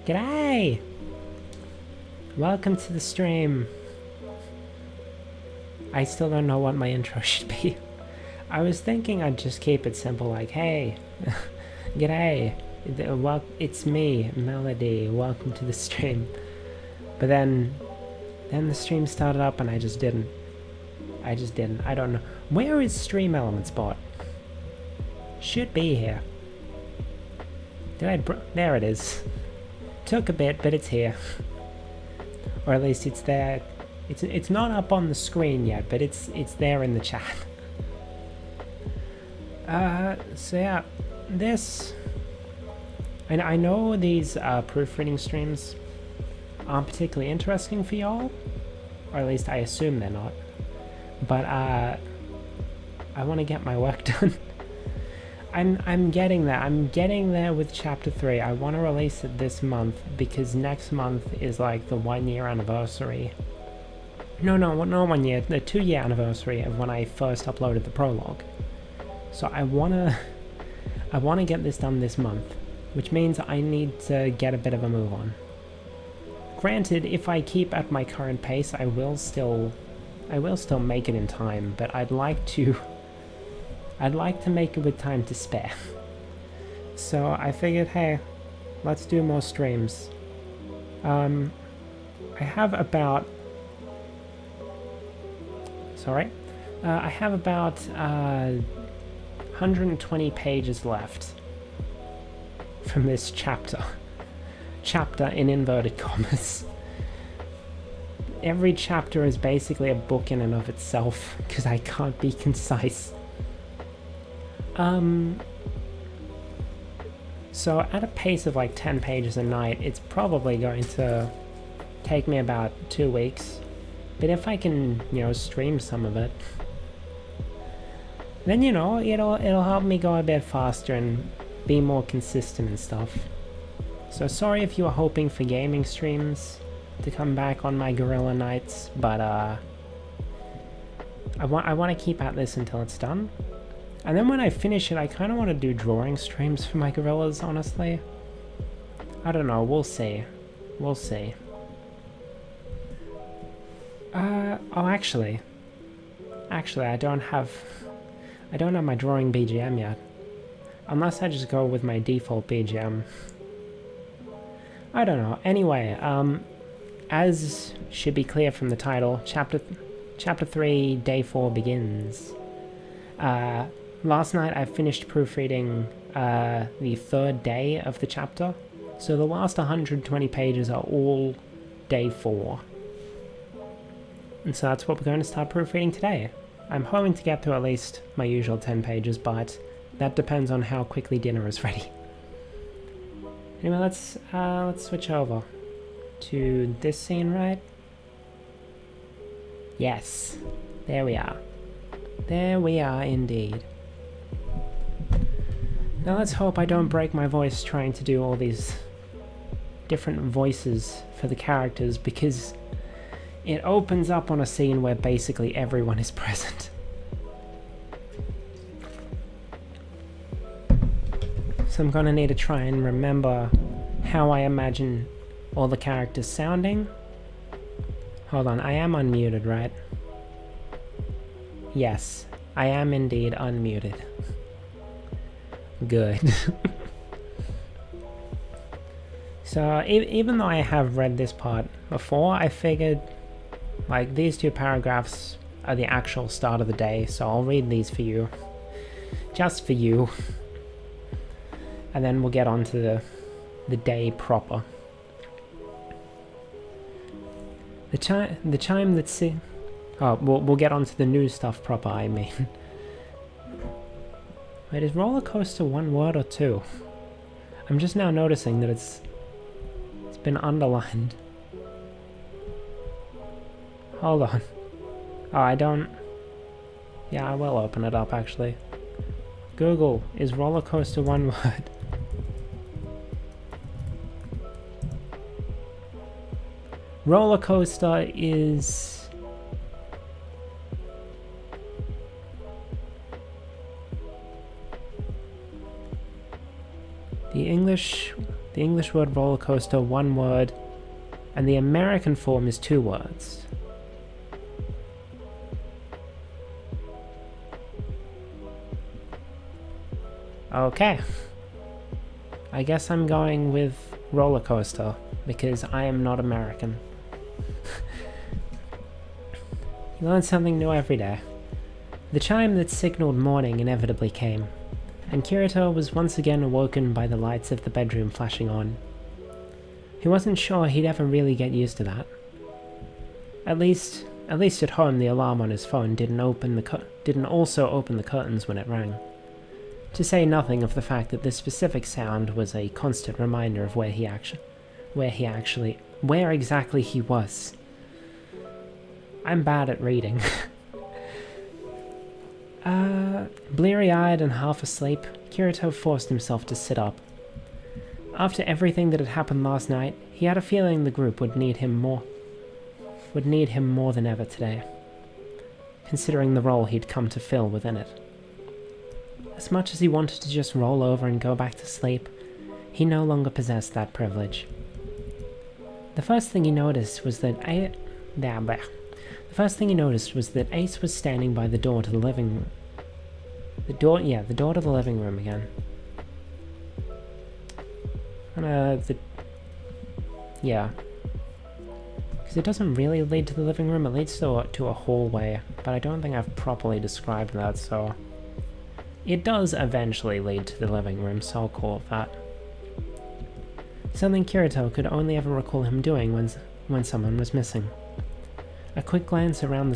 G'day! Welcome to the stream. I still don't know what my intro should be. I was thinking I'd just keep it simple, like, hey, g'day, well, it's me, Melody, welcome to the stream. But then the stream started up and I just didn't. I don't know. Where is Stream Elements bot? Should be here. There it is. Took a bit, but it's here. Or at least it's there. It's not up on the screen yet, but it's there in the chat. So yeah, this... And I know these proofreading streams aren't particularly interesting for y'all, or at least I assume they're not. But I want to get my work done. I'm getting there. I'm getting there with chapter 3. I want to release it this month because next month is like the 1 year anniversary. No, not 1 year. The 2 year anniversary of when I first uploaded the prologue. So I wanna get this done this month, which means I need to get a bit of a move on. Granted, if I keep at my current pace, I will still make it in time, but I'd like to make it with time to spare. So I figured, hey, let's do more streams. I have about 120 pages left from this chapter. Chapter in inverted commas. Every chapter is basically a book in and of itself, because I can't be concise. So at a pace of like 10 pages a night, it's probably going to take me about 2 weeks. But if I can, stream some of it, then, it'll help me go a bit faster and be more consistent and stuff. So sorry if you were hoping for gaming streams to come back on my Gorilla nights, but I want to keep at this until it's done. And then when I finish it, I kind of want to do drawing streams for my gorillas, honestly. I don't know, we'll see. We'll see. Oh, actually, I don't have my drawing BGM yet. Unless I just go with my default BGM. I don't know. Anyway, as should be clear from the title, Chapter 3, Day 4 begins. Last night I finished proofreading the 3rd day of the chapter, so the last 120 pages are all Day 4. And so that's what we're going to start proofreading today. I'm hoping to get through at least my usual 10 pages, but that depends on how quickly dinner is ready. Anyway, let's switch over to this scene, right? Yes, there we are. There we are indeed. Now let's hope I don't break my voice trying to do all these different voices for the characters, because it opens up on a scene where basically everyone is present. So I'm gonna need to try and remember how I imagine all the characters sounding. Hold on, I am unmuted, right? Yes, I am indeed unmuted. Good. So even though I have read this part before, I figured like these 2 paragraphs are the actual start of the day, so I'll read these for you. Just for you. And then we'll get on to the day proper. The chime that oh, we'll get on to the new stuff proper, I mean. Wait, is roller coaster 1 word or 2? I'm just now noticing that it's been underlined. Hold on. Oh, I don't... Yeah, I will open it up, actually. Google, is roller coaster 1 word? Roller coaster is... The English The English word roller coaster, 1 word, and the American form is 2 words. Okay. I guess I'm going with roller coaster, because I am not American. You learn something new every day. The chime that signaled morning inevitably came, and Kirito was once again awoken by the lights of the bedroom flashing on. He wasn't sure he'd ever really get used to that. At least at home, the alarm on his phone didn't also open the curtains when it rang. To say nothing of the fact that this specific sound was a constant reminder of where exactly he was. I'm bad at reading. Bleary-eyed and half asleep, Kirito forced himself to sit up. After everything that had happened last night, he had a feeling the group would need him more than ever today, considering the role he'd come to fill within it. As much as he wanted to just roll over and go back to sleep, he no longer possessed that privilege. The first thing he noticed was that Ace was standing by the door to the living room. The door to the living room again. Because it doesn't really lead to the living room, it leads to a hallway, but I don't think I've properly described that, so... It does eventually lead to the living room, so I'll call it that. Something Kirito could only ever recall him doing when someone was missing. A quick glance around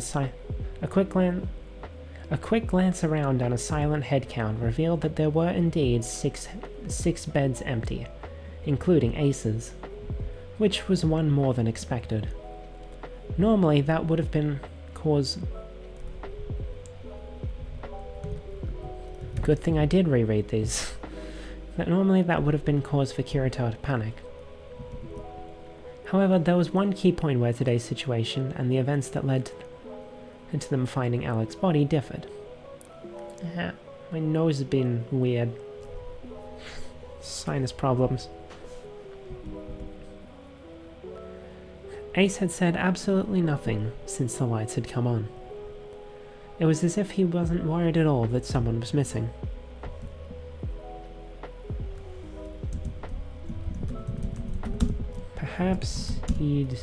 down a silent head count revealed that there were indeed six beds empty, including Ace's, which was one more than expected. Normally that would have been cause... Good thing I did reread these. Normally that would have been cause for Kirito to panic. However, there was one key point where today's situation and the events that led to them finding Alex's body differed. My nose has been weird. Sinus problems. Ace had said absolutely nothing since the lights had come on. It was as if he wasn't worried at all that someone was missing. Perhaps he'd...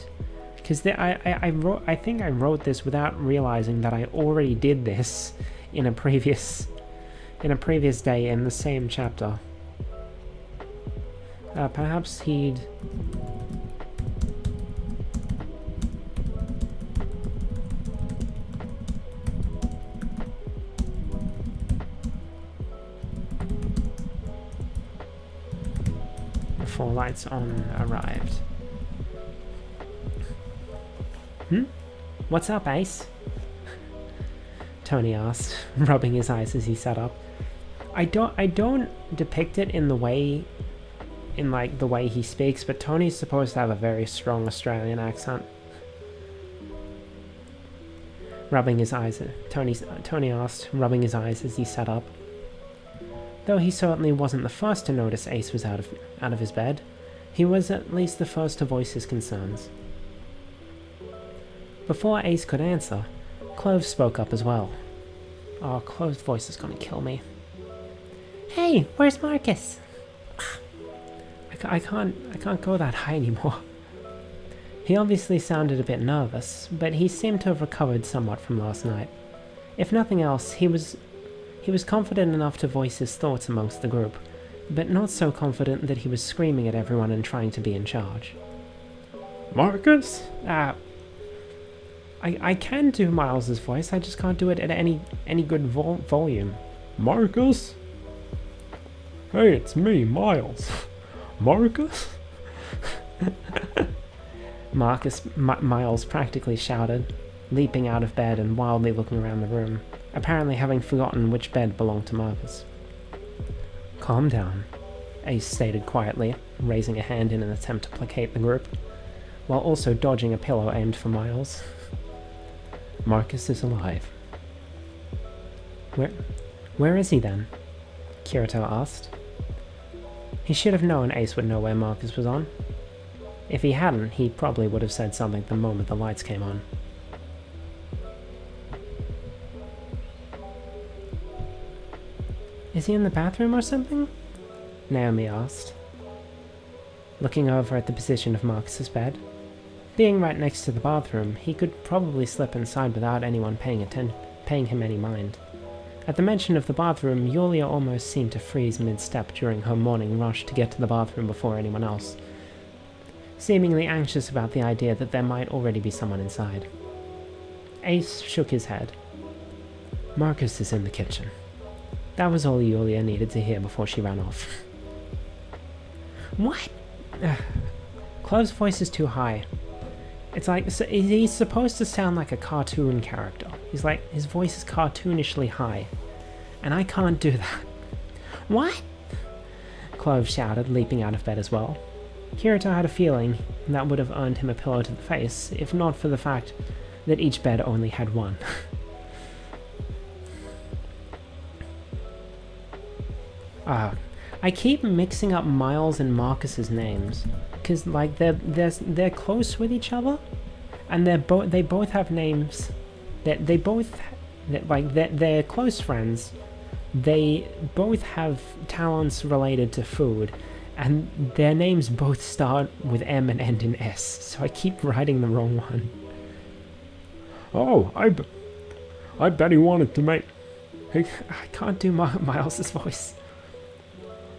Because I think I wrote this without realizing that I already did this in a previous day in the same chapter. Perhaps he'd... Before lights on arrived. What's up, Ace? Tony asked, rubbing his eyes as he sat up. I don't depict it in the way he speaks, but Tony's supposed to have a very strong Australian accent. Rubbing his eyes, Tony asked, rubbing his eyes as he sat up. Though he certainly wasn't the first to notice Ace was out of his bed, he was at least the first to voice his concerns. Before Ace could answer, Clove spoke up as well. Oh, Clove's voice is gonna kill me. Hey, where's Marcus? I can't go that high anymore. He obviously sounded a bit nervous, but he seemed to have recovered somewhat from last night. If nothing else, he was confident enough to voice his thoughts amongst the group, but not so confident that he was screaming at everyone and trying to be in charge. Marcus? I can do Miles's voice, I just can't do it at any good volume. Marcus? Hey, it's me, Miles. Marcus? Miles practically shouted, leaping out of bed and wildly looking around the room, apparently having forgotten which bed belonged to Marcus. Calm down, Ace stated quietly, raising a hand in an attempt to placate the group, while also dodging a pillow aimed for Miles. Marcus is alive. Where is he then? Kirito asked. He should have known Ace would know where Marcus was on. If he hadn't, he probably would have said something the moment the lights came on. Is he in the bathroom or something? Naomi asked, looking over at the position of Marcus's bed. Being right next to the bathroom, he could probably slip inside without anyone paying him any mind. At the mention of the bathroom, Yulia almost seemed to freeze mid-step during her morning rush to get to the bathroom before anyone else, seemingly anxious about the idea that there might already be someone inside. Ace shook his head. Marcus is in the kitchen. That was all Yulia needed to hear before she ran off. What? Clove's voice is too high. It's like, he's supposed to sound like a cartoon character. His voice is cartoonishly high. And I can't do that. What? Clove shouted, leaping out of bed as well. Kirito had a feeling that would have earned him a pillow to the face, if not for the fact that each bed only had one. I keep mixing up Miles and Marcus's names, because like they're close with each other, and they both have names that they're close friends. They both have talents related to food, and their names both start with M and end in S. So I keep writing the wrong one. Oh, I bet he wanted to make. I can't do Miles's voice.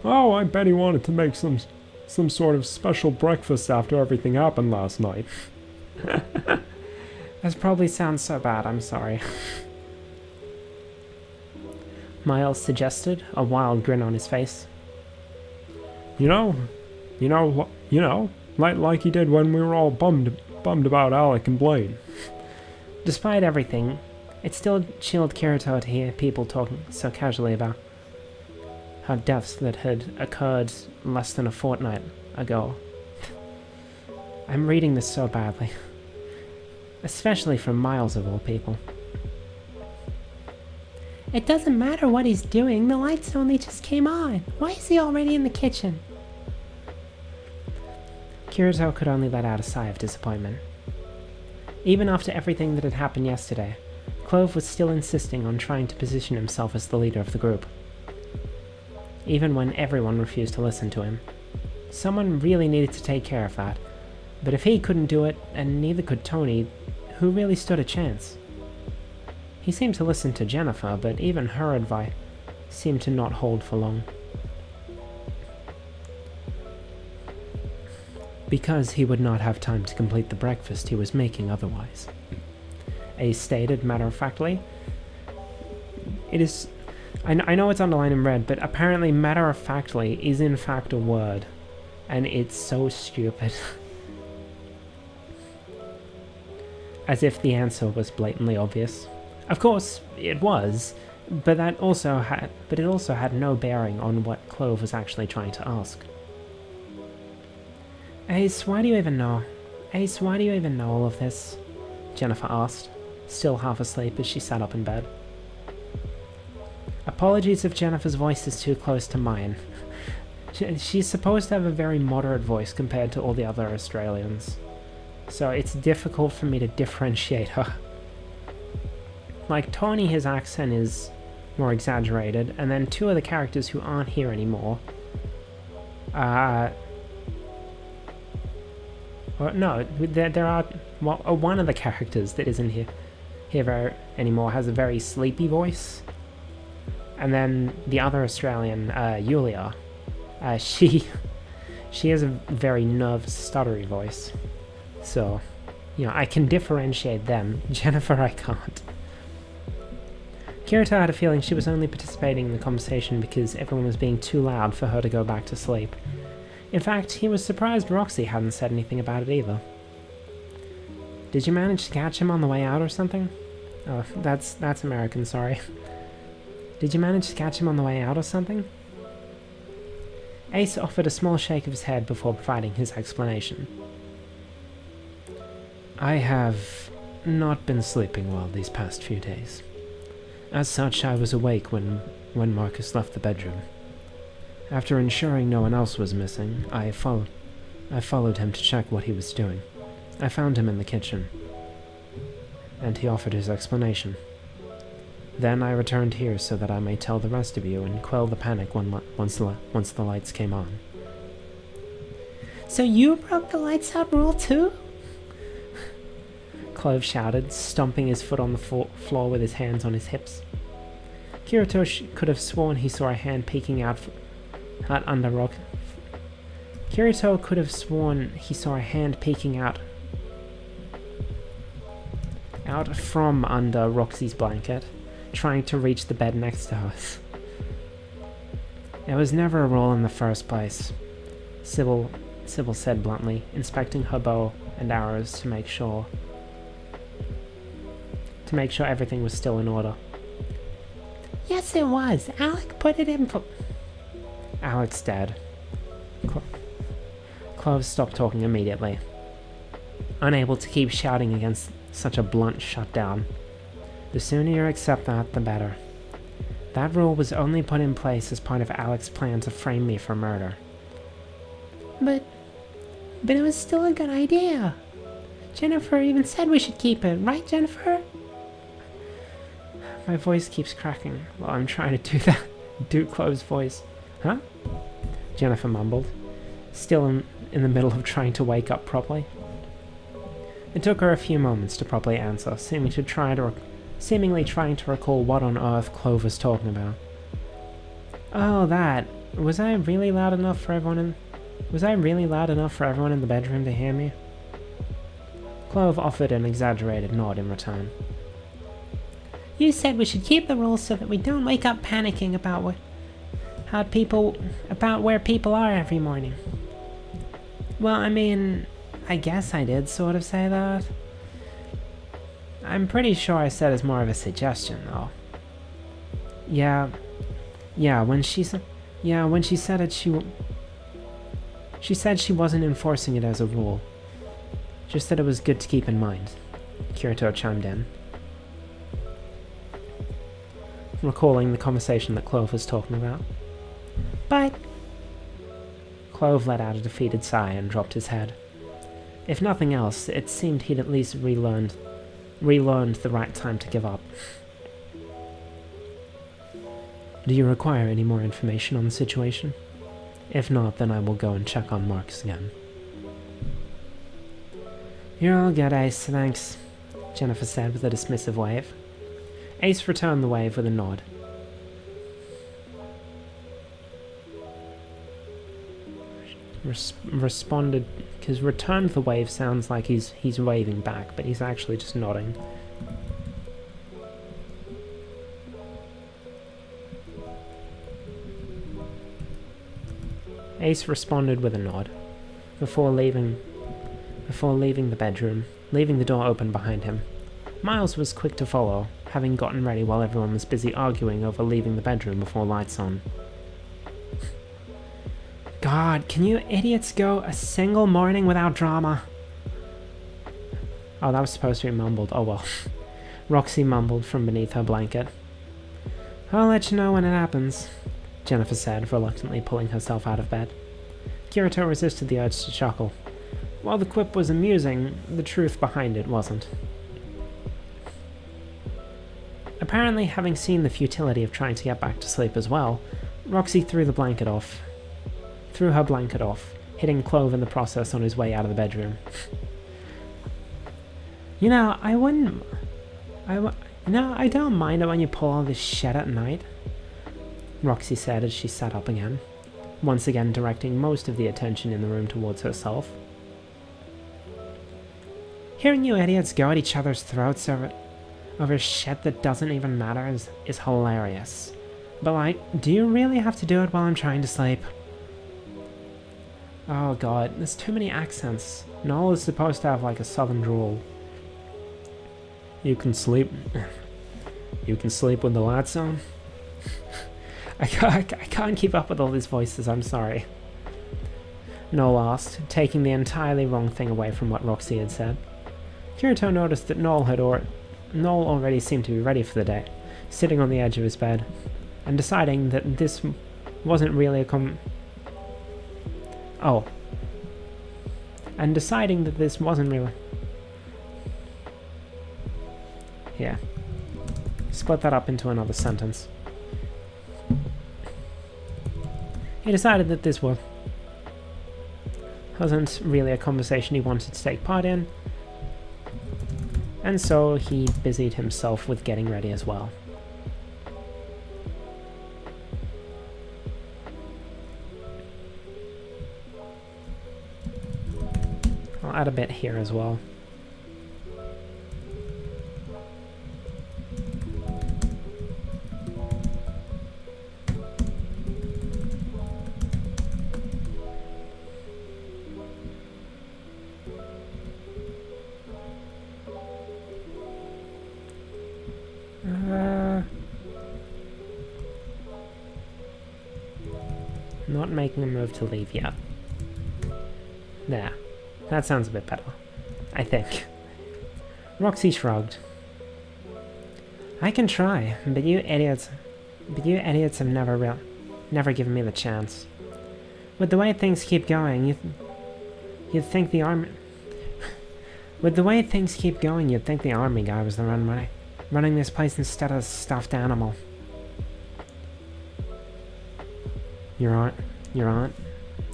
Oh, I bet he wanted to make some sort of special breakfast after everything happened last night. That probably sounds so bad, I'm sorry. Miles suggested, a wild grin on his face. You know, like he did when we were all bummed about Alec and Blaine. Despite everything, it still chilled Kirito to hear people talking so casually about how deaths that had occurred less than a fortnight ago. I'm reading this so badly. Especially from Miles of all people. It doesn't matter what he's doing, the lights only just came on. Why is he already in the kitchen? Kirito could only let out a sigh of disappointment. Even after everything that had happened yesterday, Clove was still insisting on trying to position himself as the leader of the group. Even when everyone refused to listen to him. Someone really needed to take care of that. But if he couldn't do it, and neither could Tony, who really stood a chance? He seemed to listen to Jennifer, but even her advice seemed to not hold for long. Because he would not have time to complete the breakfast he was making otherwise. Ace stated matter-of-factly. It is... I know it's underlined in red, but apparently matter-of-factly is in fact a word. And it's so stupid. As if the answer was blatantly obvious. Of course, it was, but it also had no bearing on what Clove was actually trying to ask. Ace, why do you even know? Ace, why do you even know all of this? Jennifer asked, still half asleep as she sat up in bed. Apologies if Jennifer's voice is too close to mine. She's supposed to have a very moderate voice compared to all the other Australians, so it's difficult for me to differentiate her. Like Tony, his accent is more exaggerated, and then two of the characters who aren't here anymore. No, there are... Well, one of the characters that isn't here anymore has a very sleepy voice. And then the other Australian, Yulia, she has a very nervous, stuttery voice. So, I can differentiate them. Jennifer, I can't. Kirito had a feeling she was only participating in the conversation because everyone was being too loud for her to go back to sleep. In fact, he was surprised Roxy hadn't said anything about it either. Did you manage to catch him on the way out or something? Oh, that's American, sorry. Did you manage to catch him on the way out or something? Ace offered a small shake of his head before providing his explanation. I have not been sleeping well these past few days. As such, I was awake when Marcus left the bedroom. After ensuring no one else was missing, I followed him to check what he was doing. I found him in the kitchen, and he offered his explanation. Then I returned here so that I may tell the rest of you and quell the panic once the lights came on. So you broke the lights out rule too? Clove shouted, stomping his foot on the floor with his hands on his hips. Kirito could have sworn he saw a hand peeking out under rock. Kirito could have sworn he saw a hand peeking out from under Roxy's blanket, trying to reach the bed next to us. It was never a rule in the first place, Sybil said bluntly, inspecting her bow and arrows to make sure everything was still in order. Yes, it was. Alec put it in. Alec's dead. Clove stopped talking immediately, unable to keep shouting against such a blunt shutdown. The sooner you accept that, the better. That rule was only put in place as part of Alec's plan to frame me for murder. But it was still a good idea. Jennifer even said we should keep it, right, Jennifer? My voice keeps cracking while I'm trying to do Clove's voice. Huh? Jennifer mumbled, still in the middle of trying to wake up properly. It took her a few moments to properly answer, seemingly trying to recall what on earth Clove was talking about. Oh, that. Was I really loud enough for everyone in the bedroom to hear me? Clove offered an exaggerated nod in return. You said we should keep the rules so that we don't wake up panicking about where people are every morning. Well, I mean, I guess I did sort of say that. I'm pretty sure I said it's more of a suggestion, though. Yeah, when she said it, she said she wasn't enforcing it as a rule. Just that it was good to keep in mind. Kirito chimed in, recalling the conversation that Clove was talking about. But Clove let out a defeated sigh and dropped his head. If nothing else, it seemed he'd at least relearned the right time to give up. Do you require any more information on the situation? If not, then I will go and check on Marcus again. You're all good, Ace, thanks, Jennifer said with a dismissive wave. Ace returned the wave with a nod. Responded, because returned the wave sounds like he's waving back, but he's actually just nodding. Ace responded with a nod, before leaving the bedroom, leaving the door open behind him. Miles was quick to follow, having gotten ready while everyone was busy arguing over leaving the bedroom before lights on. God, can you idiots go a single morning without drama? Oh, that was supposed to be mumbled. Oh well. Roxy mumbled from beneath her blanket. I'll let you know when it happens, Jennifer said, reluctantly pulling herself out of bed. Kirito resisted the urge to chuckle. While the quip was amusing, the truth behind it wasn't. Apparently, having seen the futility of trying to get back to sleep as well, Roxy threw her blanket off, hitting Clove in the process on his way out of the bedroom. You know, I don't mind it when you pull all this shit at night, Roxy said as she sat up again, once again directing most of the attention in the room towards herself. Hearing you idiots go at each other's throats over shit that doesn't even matter is hilarious. But like, do you really have to do it while I'm trying to sleep? Oh god, there's too many accents. Noel is supposed to have like a southern drawl. You can sleep with the lights on? I can't keep up with all these voices, I'm sorry. Noel asked, taking the entirely wrong thing away from what Roxy had said. Kirito noticed that Noel already seemed to be ready for the day, sitting on the edge of his bed, and deciding that this wasn't really a Oh. And deciding that this wasn't really... Yeah. Split that up into another sentence. He decided that this wasn't really a conversation he wanted to take part in, and so he busied himself with getting ready as well. I'll add a bit here as well. Not making a move to leave yet. There. That sounds a bit better. I think. Roxy shrugged. I can try, but you idiots have never given me the chance. With the way things keep going, you'd think the army... With the way things keep going, you'd think the army guy was the one running this place instead of a stuffed animal. Your aunt?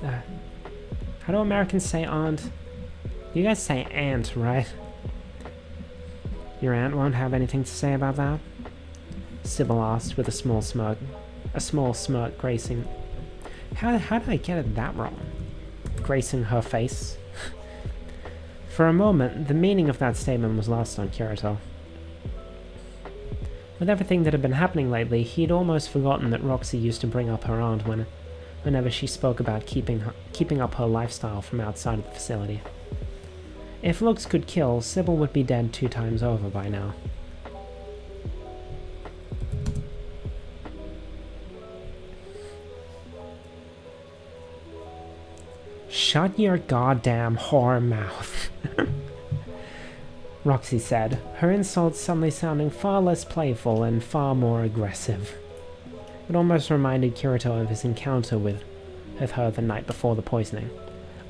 How do Americans say aunt? You guys say aunt, right? Your aunt won't have anything to say about that? Sybil asked with a small smirk gracing... How did I get it that wrong? Gracing her face. For a moment, the meaning of that statement was lost on Kirito. With everything that had been happening lately, he'd almost forgotten that Roxy used to bring up her aunt whenever she spoke about keeping up her lifestyle from outside of the facility. If looks could kill, Sybil would be dead 2 times over by now. Shut your goddamn whore mouth, Roxy said, her insults suddenly sounding far less playful and far more aggressive. It almost reminded Kirito of his encounter with her the night before the poisoning.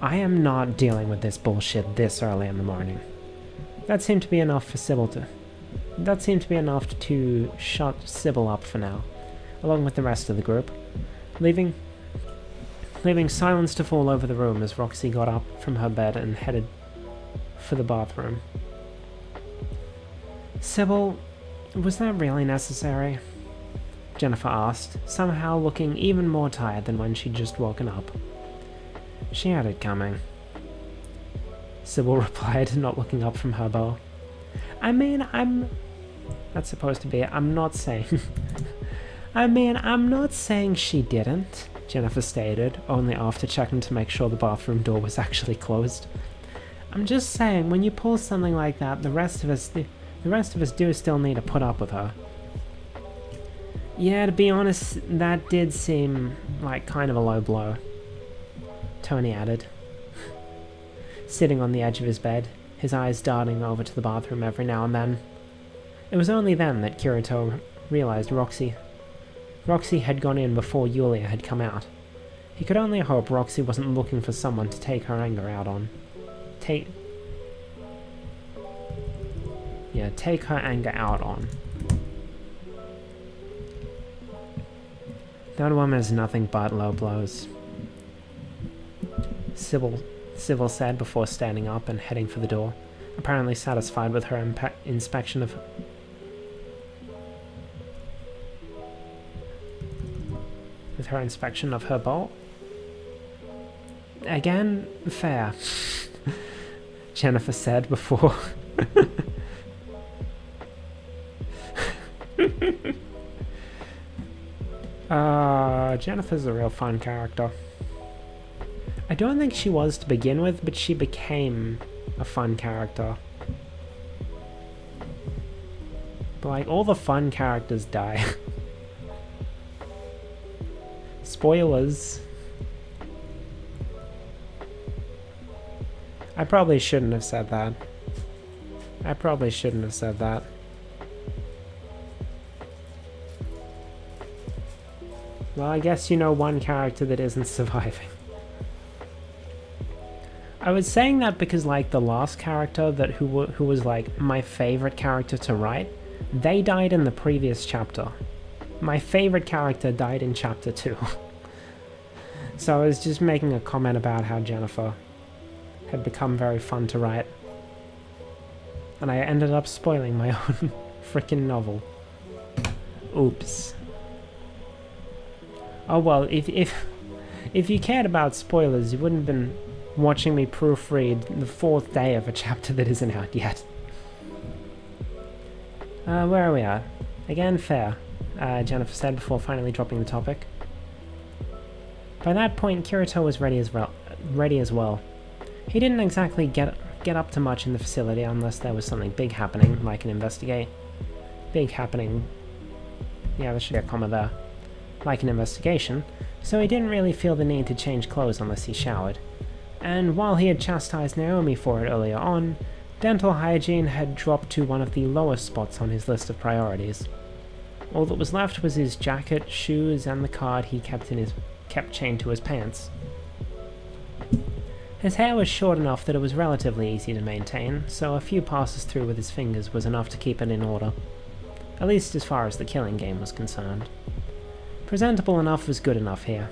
I am not dealing with this bullshit this early in the morning. That seemed to be enough for Sybil to... That seemed to be enough to shut Sybil up for now, along with the rest of the group, leaving silence to fall over the room as Roxy got up from her bed and headed for the bathroom. Sybil, was that really necessary? Jennifer asked, somehow looking even more tired than when she'd just woken up. She had it coming. Sybil replied, not looking up from her bowl. I mean, That's supposed to be, I'm not saying... I'm not saying she didn't, Jennifer stated, only after checking to make sure the bathroom door was actually closed. I'm just saying, when you pull something like that, the rest of us do still need to put up with her. Yeah, to be honest, that did seem like kind of a low blow, Tony added, sitting on the edge of his bed, his eyes darting over to the bathroom every now and then. It was only then that Kirito realized Roxy had gone in before Yulia had come out. He could only hope Roxy wasn't looking for someone to take her anger out on. Take her anger out on. That woman is nothing but low blows, Sybil said before standing up and heading for the door, apparently satisfied with her inspection of... With her inspection of her bowl. Again, fair, Jennifer said before... Jennifer's a real fun character. I don't think she was to begin with, but she became a fun character. But like, all the fun characters die. Spoilers. I probably shouldn't have said that. Well, I guess you know one character that isn't surviving. I was saying that because, like, the last character who was, like, my favorite character to write, they died in the previous chapter. My favorite character died in chapter 2. So I was just making a comment about how Jennifer had become very fun to write. And I ended up spoiling my own frickin' novel. Oops. Oh well, if you cared about spoilers, you wouldn't have been watching me proofread the 4th day of a chapter that isn't out yet. Where are we at? Again, fair, Jennifer said before finally dropping the topic. By that point, Kirito was ready as well. He didn't exactly get up to much in the facility unless there was something big happening, like an big happening. Yeah, there should be a comma there. Like an investigation, so he didn't really feel the need to change clothes unless he showered. And while he had chastised Naomi for it earlier on, dental hygiene had dropped to one of the lowest spots on his list of priorities. All that was left was his jacket, shoes, and the card he kept chained to his pants. His hair was short enough that it was relatively easy to maintain, so a few passes through with his fingers was enough to keep it in order. At least as far as the killing game was concerned. Presentable enough was good enough here.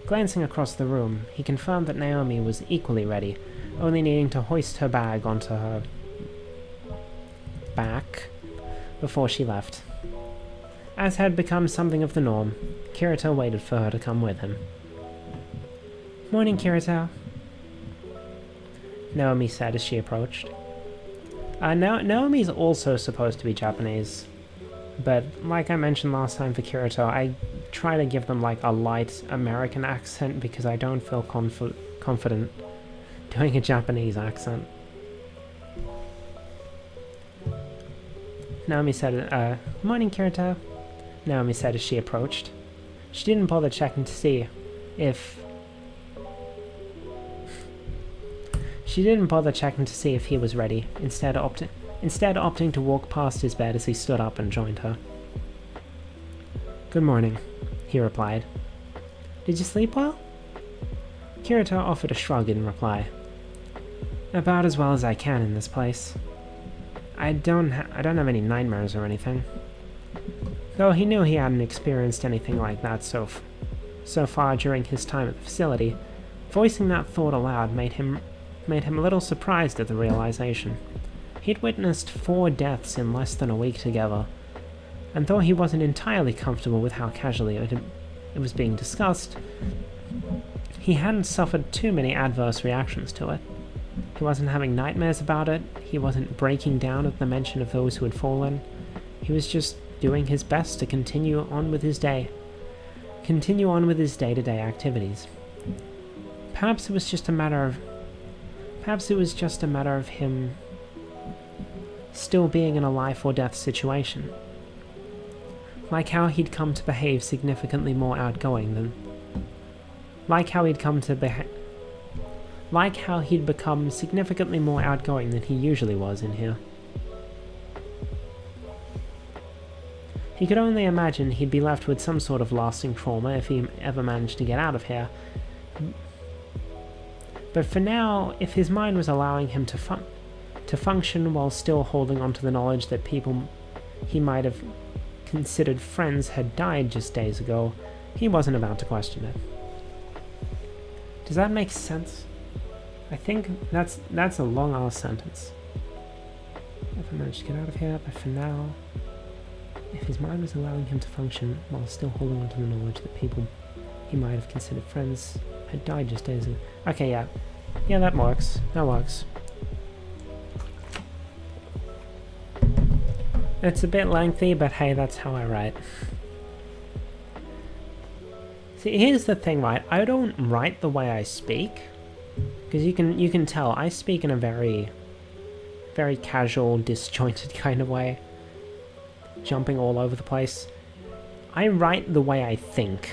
Glancing across the room, he confirmed that Naomi was equally ready, only needing to hoist her bag onto her back before she left. As had become something of the norm, Kirito waited for her to come with him. "Morning, Kirito," Naomi said as she approached. Naomi's also supposed to be Japanese, but like I mentioned last time for Kirito, I try to give them like a light American accent because I don't feel confident doing a Japanese accent. Naomi said, "Morning, Kirito," Naomi said as she approached. She didn't bother checking to see if he was ready, instead opting to walk past his bed as he stood up and joined her. "Good morning," he replied. "Did you sleep well?" Kirito offered a shrug in reply. "About as well as I can in this place. I don't have any nightmares or anything." Though he knew he hadn't experienced anything like that so far during his time at the facility, voicing that thought aloud made him a little surprised at the realization. He'd witnessed 4 deaths in less than a week together, and though he wasn't entirely comfortable with how casually it was being discussed, he hadn't suffered too many adverse reactions to it. He wasn't having nightmares about it, he wasn't breaking down at the mention of those who had fallen. He was just doing his best to continue on with his day-to-day activities. Perhaps it was just a matter of him still being in a life or death situation. Like how he'd come to behave significantly more outgoing than... Like how he'd become significantly more outgoing than he usually was in here. He could only imagine he'd be left with some sort of lasting trauma if he ever managed to get out of here. But for now, if his mind was allowing him to function while still holding on to the knowledge that people he might have considered friends had died just days ago, he wasn't about to question it. Does that make sense? I think that's a long-ass sentence. If I managed to get out of here, but for now, if his mind was allowing him to function while still holding on to the knowledge that people he might have considered friends had died just days ago. Okay, yeah. Yeah, that works. That works. It's a bit lengthy, but hey, that's how I write. See, here's the thing, right? I don't write the way I speak, because you can tell I speak in a very, very casual, disjointed kind of way, jumping all over the place. I write the way I think.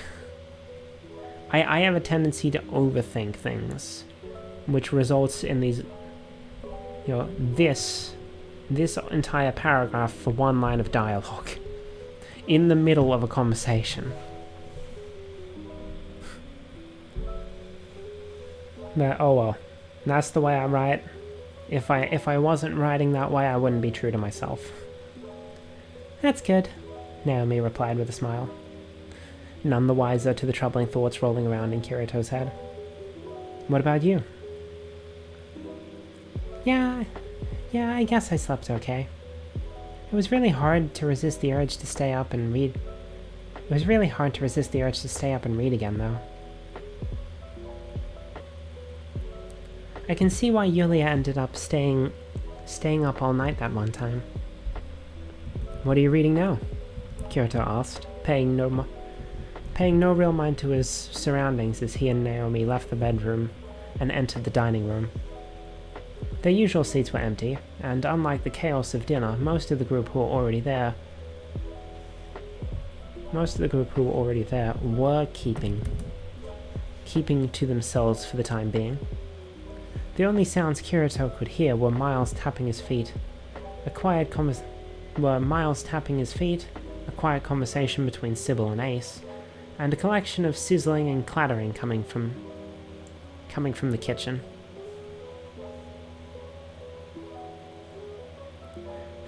I have a tendency to overthink things, which results in these, this entire paragraph for one line of dialogue in the middle of a conversation. But oh well, that's the way I write. If I wasn't writing that way, I wouldn't be true to myself. That's good, Naomi replied with a smile, none the wiser to the troubling thoughts rolling around in Kirito's head. What about you? Yeah, I guess I slept okay. It was really hard to resist the urge to stay up and read. It was really hard to resist the urge to stay up and read again, though. I can see why Yulia ended up staying up all night that one time. What are you reading now? Kirito asked, paying no real mind to his surroundings as he and Naomi left the bedroom and entered the dining room. Their usual seats were empty, and unlike the chaos of dinner, most of the group who were already there were keeping to themselves for the time being. The only sounds Kirito could hear were Miles tapping his feet, a quiet conversation between Sybil and Ace, and a collection of sizzling and clattering coming from the kitchen.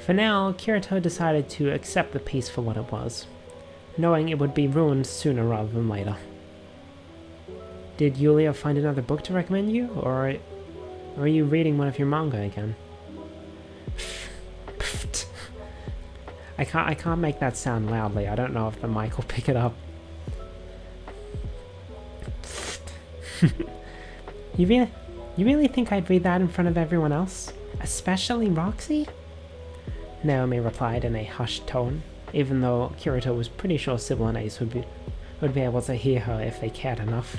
For now, Kirito decided to accept the piece for what it was, knowing it would be ruined sooner rather than later. Did Yulia find another book to recommend you, or are you reading one of your manga again? I can't make that sound loudly. I don't know if the mic will pick it up. You really think I'd read that in front of everyone else? Especially Roxy? Naomi replied in a hushed tone, even though Kirito was pretty sure Sybil and Ace would be able to hear her if they cared enough.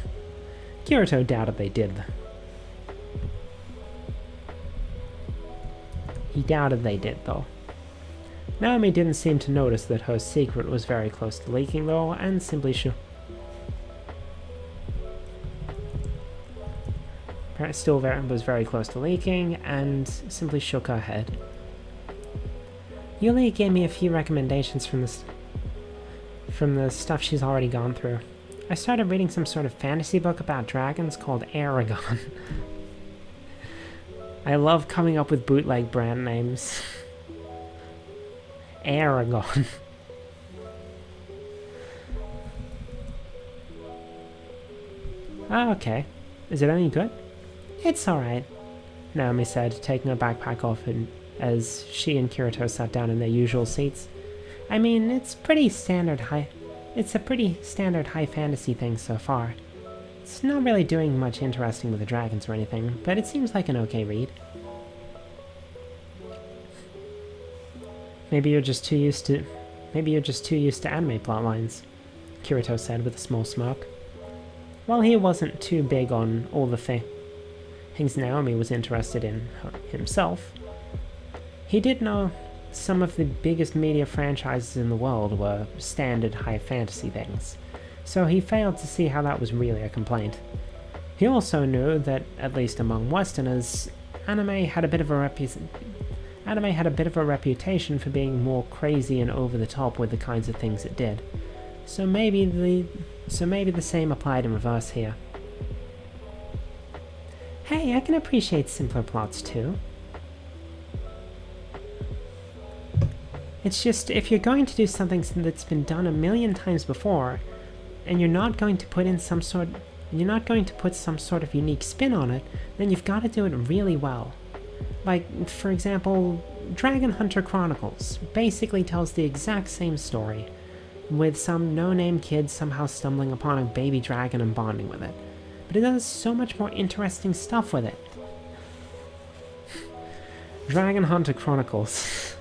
Kirito doubted they did. He doubted they did, though. Naomi didn't seem to notice that her secret was very close to leaking, though, and simply was very close to leaking, and simply shook her head. Yulia gave me a few recommendations from the stuff she's already gone through. I started reading some sort of fantasy book about dragons called Aragon. I love coming up with bootleg brand names. Aragon. Oh, okay. Is it any good? It's alright, Naomi said, taking her backpack off as she and Kirito sat down in their usual seats. I mean, it's a pretty standard high fantasy thing so far. It's not really doing much interesting with the dragons or anything, but it seems like an okay read. Maybe you're just too used to anime plotlines, Kirito said with a small smirk. While he wasn't too big on all the things Naomi was interested in himself, he did know some of the biggest media franchises in the world were standard high fantasy things, so he failed to see how that was really a complaint. He also knew that, at least among Westerners, anime had a bit of a reputation for being more crazy and over the top with the kinds of things it did. So maybe the same applied in reverse here. Hey, I can appreciate simpler plots too. It's just, if you're going to do something that's been done a million times before, and you're not going to put some sort of unique spin on it, then you've got to do it really well. Like, for example, Dragon Hunter Chronicles basically tells the exact same story, with some no-name kid somehow stumbling upon a baby dragon and bonding with it. But it does so much more interesting stuff with it. Dragon Hunter Chronicles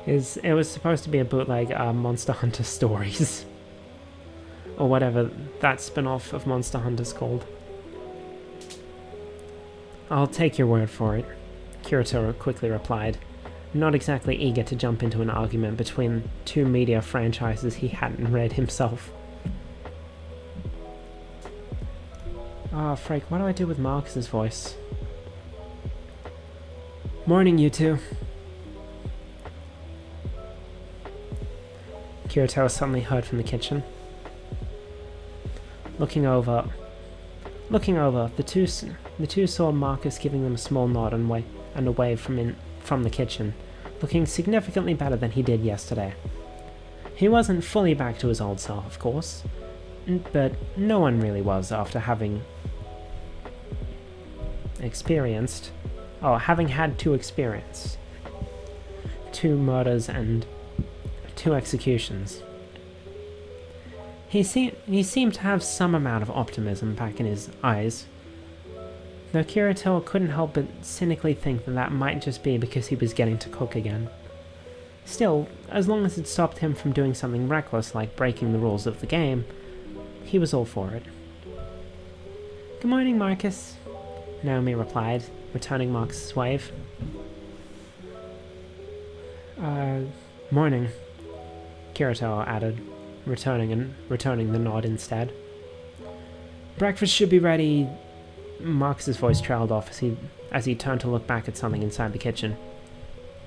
it was supposed to be a bootleg Monster Hunter Stories. Or whatever that spin-off of Monster Hunter's called. I'll take your word for it, Kirito quickly replied, not exactly eager to jump into an argument between two media franchises he hadn't read himself. Oh, Frank, what do I do with Marcus's voice? Morning, you two. Kirito suddenly heard from the kitchen. Looking over Looking over, the two saw Marcus giving them a small nod and away from the kitchen, looking significantly better than he did yesterday. He wasn't fully back to his old self, of course, but no one really was after having had to experience 2 murders and 2 executions. He seemed to have some amount of optimism back in his eyes, though Kirito couldn't help but cynically think that might just be because he was getting to cook again. Still, as long as it stopped him from doing something reckless like breaking the rules of the game, he was all for it. "Good morning, Marcus," Naomi replied, returning Marcus's wave. Morning," Kirito added, returning the nod instead. "Breakfast should be ready." Marcus's voice trailed off as he turned to look back at something inside the kitchen.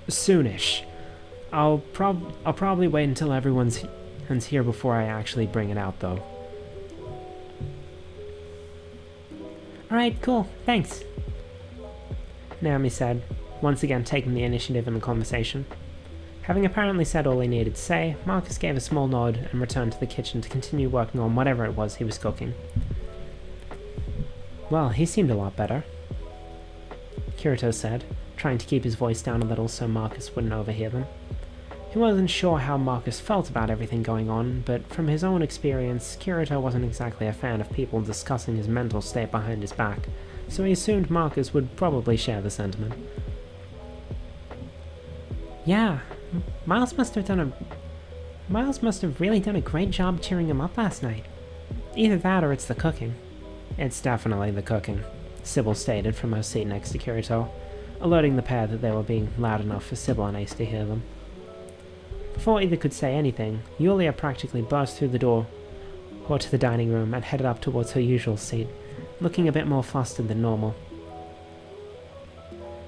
"Soonish. I'll probably wait until everyone's here before I actually bring it out, though." "Alright, cool, thanks," Naomi said, once again taking the initiative in the conversation. Having apparently said all he needed to say, Marcus gave a small nod and returned to the kitchen to continue working on whatever it was he was cooking. "Well, he seemed a lot better," Kirito said, trying to keep his voice down a little so Marcus wouldn't overhear them. He wasn't sure how Marcus felt about everything going on, but from his own experience, Kirito wasn't exactly a fan of people discussing his mental state behind his back, so he assumed Marcus would probably share the sentiment. "Yeah, Miles must have really done a great job cheering him up last night. Either that or it's the cooking." "It's definitely the cooking," Sybil stated from her seat next to Kirito, alerting the pair that they were being loud enough for Sybil and Ace to hear them. Before either could say anything, Yulia practically burst through the door or to the dining room and headed up towards her usual seat, looking a bit more flustered than normal.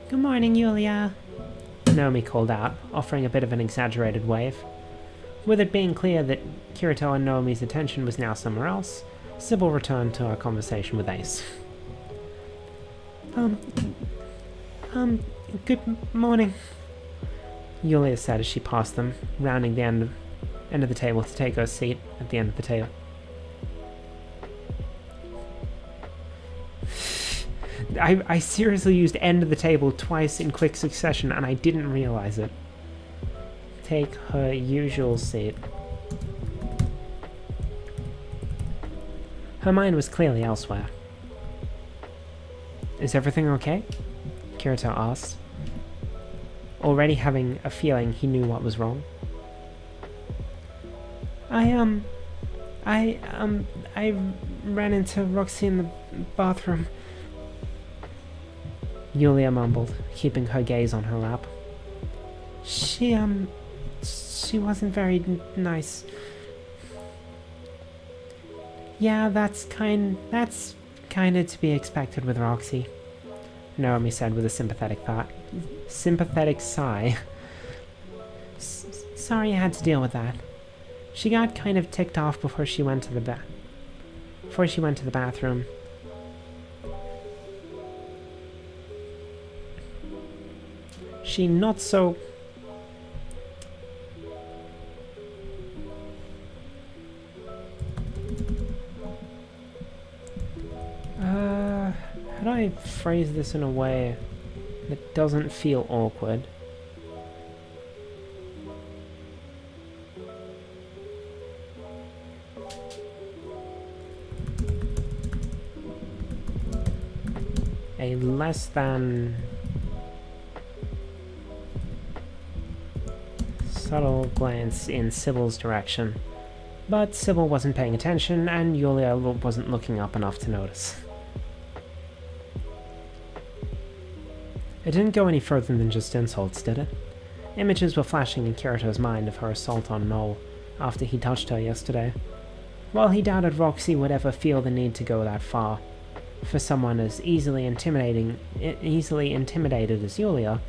"Good morning, Yulia," Naomi called out, offering a bit of an exaggerated wave. With it being clear that Kirito and Naomi's attention was now somewhere else, Sybil returned to her conversation with Ace. Good morning," Yulia said as she passed them, rounding the end of the table to take her seat at the end of the table. I seriously used end of the table twice in quick succession and I didn't realize it. Take her usual seat. Her mind was clearly elsewhere. "Is everything okay?" Kirito asked, already having a feeling he knew what was wrong. I ran into Roxy in the bathroom," Yulia mumbled, keeping her gaze on her lap. She wasn't very nice." "Yeah, that's kinda to be expected with Roxy," Naomi said with a sympathetic sigh. "Sorry you had to deal with that. She got kind of ticked off before she went to the bathroom. She not so..." How do I phrase this in a way that doesn't feel awkward? A less than subtle glance in Sybil's direction, but Sybil wasn't paying attention and Yulia wasn't looking up enough to notice. It didn't go any further than just insults, did it? Images were flashing in Kirito's mind of her assault on Noel after he touched her yesterday. While he doubted Roxy would ever feel the need to go that far, for someone as easily intimidated as Yulia,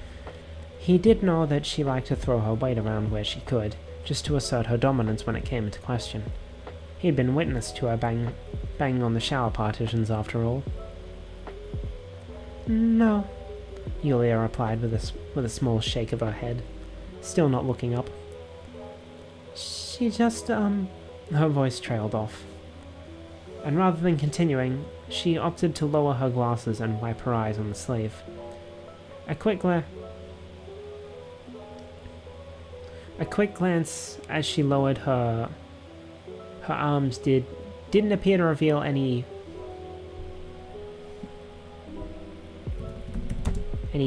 he did know that she liked to throw her weight around where she could, just to assert her dominance when it came into question. He had been witness to her banging on the shower partitions after all. No, Yulia replied with a small shake of her head, still not looking up. She just, Her voice trailed off. And rather than continuing, she opted to lower her glasses and wipe her eyes on the sleeve. A quick glance as she lowered her arms didn't appear to reveal any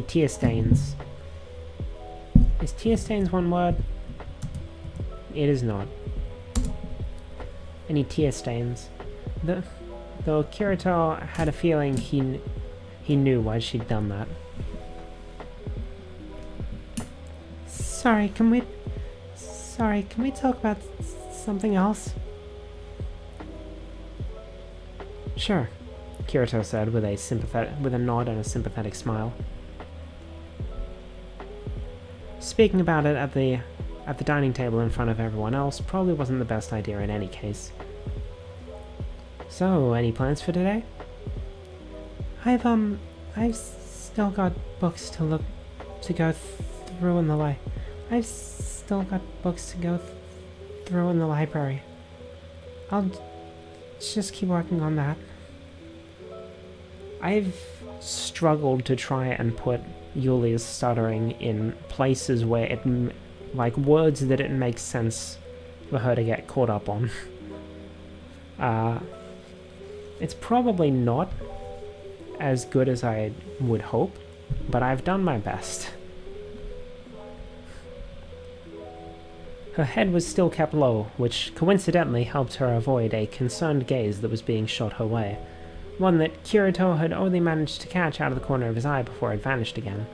tear stains. Is tear stains one word? It is not. Any tear stains. Though Kirito had a feeling he knew why she'd done that. Sorry, can we talk about something else? Sure, Kirito said with a nod and a sympathetic smile. Speaking about it at the dining table in front of everyone else probably wasn't the best idea in any case. So, any plans for today? I've still got books to go through in the library. I'll just keep working on that. I've struggled to try and put Yulia's stuttering in places where like words that it makes sense for her to get caught up on. It's probably not as good as I would hope, but I've done my best. Her head was still kept low, which coincidentally helped her avoid a concerned gaze that was being shot her way, one that Kirito had only managed to catch out of the corner of his eye before it vanished again.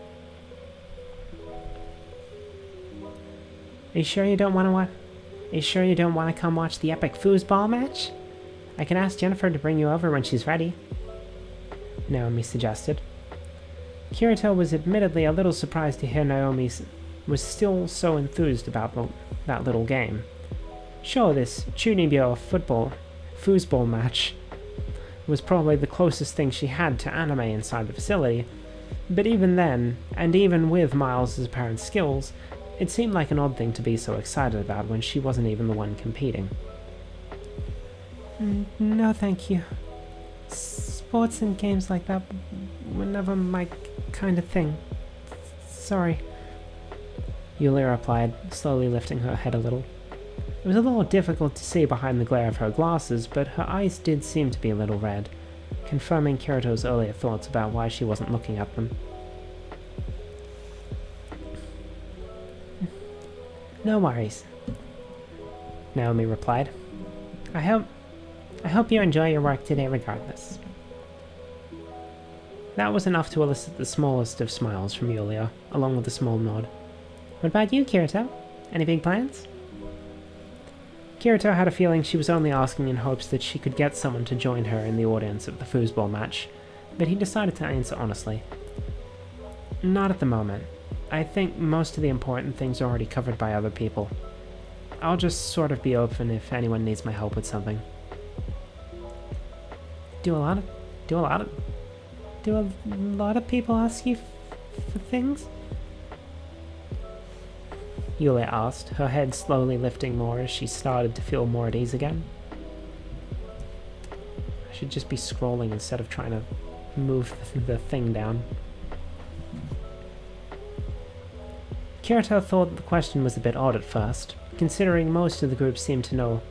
Are you sure you don't want to come watch the epic foosball match? I can ask Jennifer to bring you over when she's ready, Naomi suggested. Kirito was admittedly a little surprised to hear Naomi was still so enthused about that little game. Sure, this Chunibyo foosball match was probably the closest thing she had to anime inside the facility, but even then, and even with Miles' apparent skills, it seemed like an odd thing to be so excited about when she wasn't even the one competing. No, thank you. Sports and games like that were never my kind of thing. Sorry. Yulia replied, slowly lifting her head a little. It was a little difficult to see behind the glare of her glasses, but her eyes did seem to be a little red, confirming Kirito's earlier thoughts about why she wasn't looking at them. No worries, Naomi replied. I hope you enjoy your work today regardless. That was enough to elicit the smallest of smiles from Yulia, along with a small nod. What about you, Kirito? Any big plans? Kirito had a feeling she was only asking in hopes that she could get someone to join her in the audience of the foosball match, but he decided to answer honestly. Not at the moment. I think most of the important things are already covered by other people. I'll just sort of be open if anyone needs my help with something. Do a lot of people ask you for things? Yulia asked, her head slowly lifting more as she started to feel more at ease again. I should just be scrolling instead of trying to move the thing down. Kirito thought the question was a bit odd at first, considering most of the group seemed to know.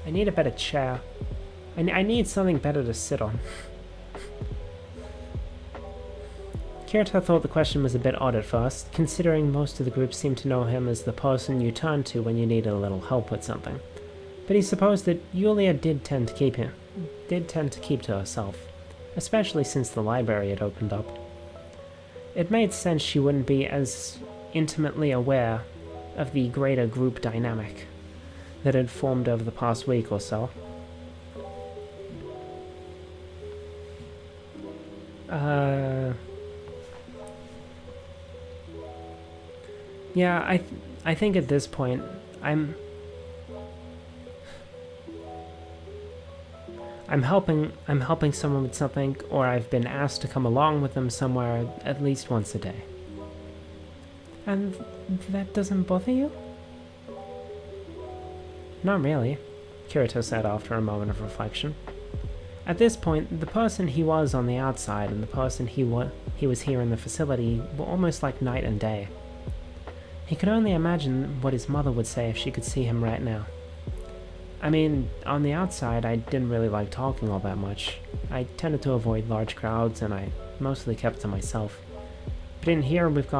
I need a better chair. I need something better to sit on. Kirito thought the question was a bit odd at first, considering most of the group seemed to know him as the person you turn to when you needed a little help with something. But he supposed that Yulia did tend to keep to herself, especially since the library had opened up. It made sense she wouldn't be as intimately aware of the greater group dynamic that had formed over the past week or so. Yeah, I think at this point, I'm helping someone with something, or I've been asked to come along with them somewhere at least once a day. And that doesn't bother you? Not really, Kirito said after a moment of reflection. At this point, the person he was on the outside and the person he was here in the facility were almost like night and day. He could only imagine what his mother would say if she could see him right now. I mean, on the outside, I didn't really like talking all that much. I tended to avoid large crowds, and I mostly kept to myself. But in here, we've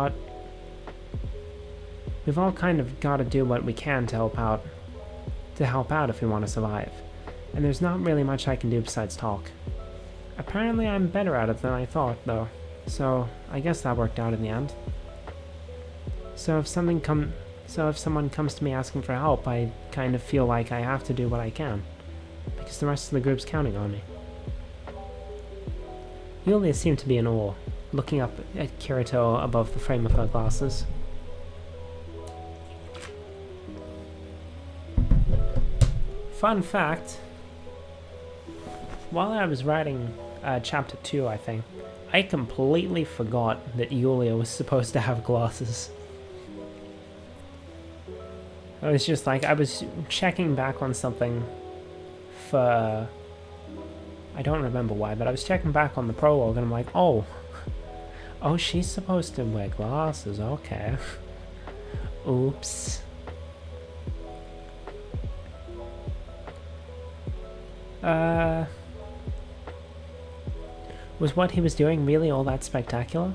all kind of got to do what we can to help out if we want to survive. And there's not really much I can do besides talk. Apparently I'm better at it than I thought, though, so I guess that worked out in the end. So if someone comes to me asking for help, I kind of feel like I have to do what I can, because the rest of the group's counting on me. Yulia seemed to be in awe, looking up at Kirito above the frame of her glasses. Fun fact, while I was writing chapter 2, I think, I completely forgot that Yulia was supposed to have glasses. I was just like, I was checking back on something for... I don't remember why, but I was checking back on the prologue and I'm like, oh, she's supposed to wear glasses, okay. Oops. Was what he was doing really all that spectacular?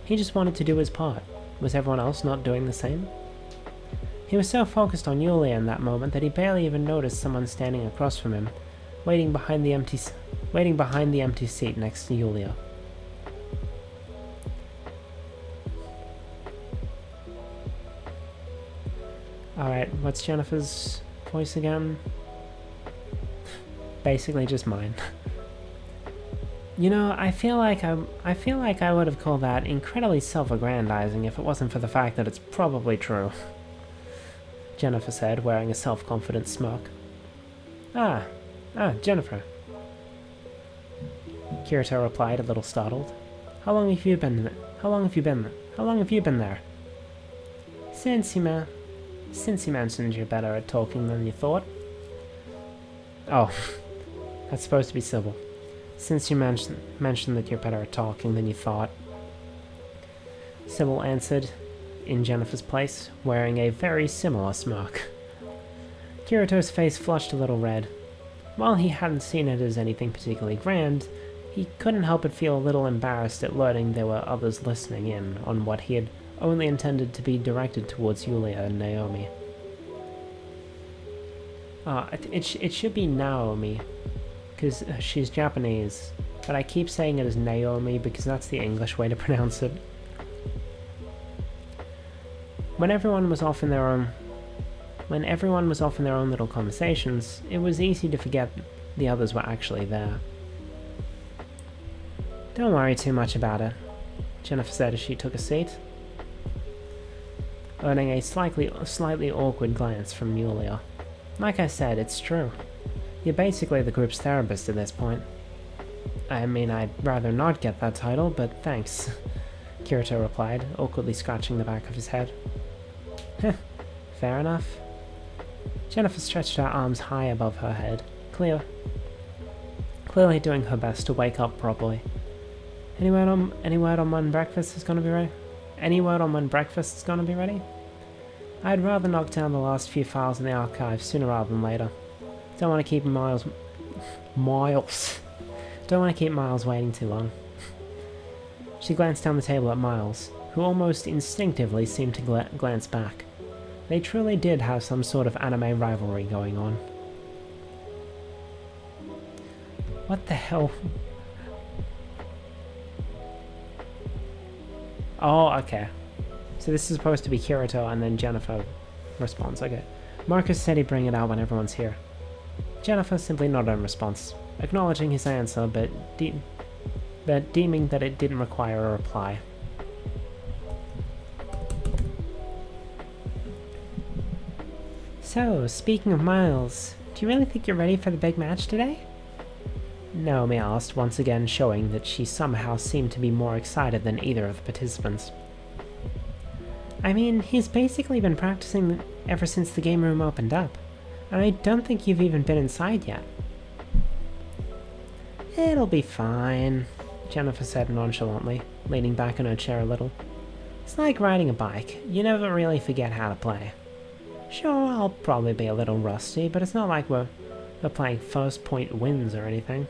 He just wanted to do his part. Was everyone else not doing the same? He was so focused on Yulia in that moment that he barely even noticed someone standing across from him, waiting behind the empty seat next to Yulia. Alright, what's Jennifer's voice again? Basically just mine. You know, I feel like I would have called that incredibly self-aggrandizing if it wasn't for the fact that it's probably true. Jennifer said, wearing a self-confident smirk. Ah, Jennifer. Kirito replied, a little startled. How long have you been there? Since you mentioned you're better at talking than you thought. Oh, that's supposed to be civil. Since you mentioned that you're better at talking than you thought. Sybil answered, in Jennifer's place, wearing a very similar smirk. Kirito's face flushed a little red. While he hadn't seen it as anything particularly grand, he couldn't help but feel a little embarrassed at learning there were others listening in on what he had only intended to be directed towards Yulia and Naomi. It should be Naomi, because she's Japanese, but I keep saying it as Naomi because that's the English way to pronounce it. When everyone was off in their own little conversations, it was easy to forget the others were actually there. Don't worry too much about it, Jennifer said as she took a seat, earning a slightly awkward glance from Yulia. Like I said, it's true. You're basically the group's therapist at this point. I mean, I'd rather not get that title, but thanks, Kirito replied, awkwardly scratching the back of his head. Fair enough. Jennifer stretched her arms high above her head, clearly doing her best to wake up properly. Any word on when breakfast is gonna be ready? I'd rather knock down the last few files in the archive sooner rather than later. Don't want to keep Miles waiting too long. She glanced down the table at Miles, who almost instinctively seemed to glance back. They truly did have some sort of anime rivalry going on. What the hell? Oh, okay. So this is supposed to be Kirito and then Jennifer responds. Okay. Marcus said he'd bring it out when everyone's here. Jennifer simply nodded in response, acknowledging his answer, but deeming that it didn't require a reply. So, speaking of Miles, do you really think you're ready for the big match today? Naomi asked, once again showing that she somehow seemed to be more excited than either of the participants. I mean, he's basically been practicing ever since the game room opened up, and I don't think you've even been inside yet. It'll be fine, Jennifer said nonchalantly, leaning back in her chair a little. It's like riding a bike, you never really forget how to play. Sure, I'll probably be a little rusty, but it's not like we're playing first point wins or anything.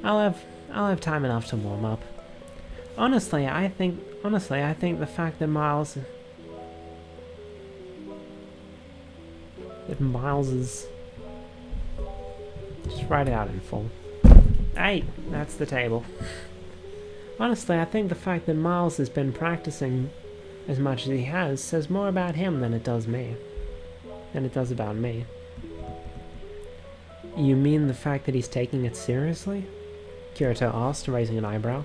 I'll have time enough to warm up. Honestly, I think the fact that Miles is... Just write it out in full. Hey, that's the table. Honestly, I think the fact that Miles has been practicing as much as he has says more about him than it does about me. You mean the fact that he's taking it seriously? Kirito asked, raising an eyebrow.